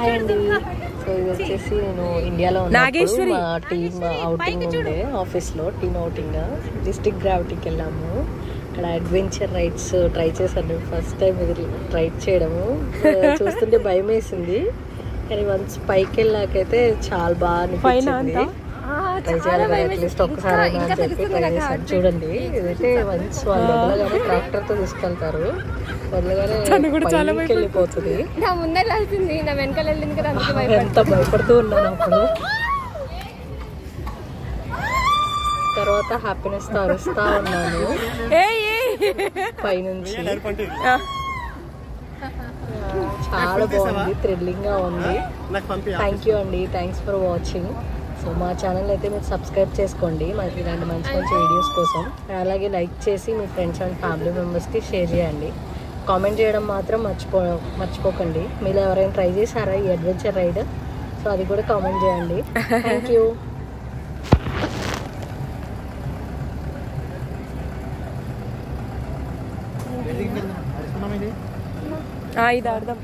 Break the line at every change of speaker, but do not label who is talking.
Hi అండి. So ఇది వచ్చేసి నేను ఇండియాలో ఉన్నప్పుడు మా టీమ్ అవుటింగ్ ఉండే ఆఫీస్లో టీమ్ అవుటింగ్ డిస్ట్రిక్ట్ గ్రావిటీకి వెళ్ళాము. అక్కడ అడ్వెంచర్ రైడ్స్ ట్రై చేశాను. ఫస్ట్ టైం ఇది రైడ్ చేయడము. చూస్తుంటే భయం వేసింది, కానీ వన్స్ పైకి వెళ్ళాకైతే చాలా బాగా అనిపించింది. ట్రై చేయాలి కదా అట్లీస్ట్ ఒక్కసారి అయినా అని చెప్పి ట్రై చేశాను. చూడండి, ఇదైతే వన్స్ వాళ్ళు వదలగానే ట్రాక్టర్తో తీసుకెళ్తారు, వదలగానే పైకి వెళ్ళిపోతుంది. ఎంత భయపడుతూ ఉన్నాను అప్పుడు. తర్వాత హ్యాపీనెస్ తో అరుస్తా ఉన్నాను పైనుంచి. చాలా బాగుంది, థ్రిల్లింగ్ గా ఉంది. థ్యాంక్ యూ అండి, థ్యాంక్స్ ఫర్ వాచింగ్. సో మా ఛానల్ అయితే మీరు సబ్స్క్రైబ్ చేసుకోండి మనకి ఇలాంటి మంచి మంచి వీడియోస్ కోసం. అలాగే లైక్ చేసి మీ ఫ్రెండ్స్ అండ్ ఫ్యామిలీ మెంబర్స్కి షేర్ చేయండి. కామెంట్ చేయడం మాత్రం మర్చిపోకండి. మీరు ఎవరైనా ట్రై చేశారా ఈ అడ్వెంచర్ రైడ్? సో అది కూడా కామెంట్ చేయండి. Thank you.
ఇది అర్థం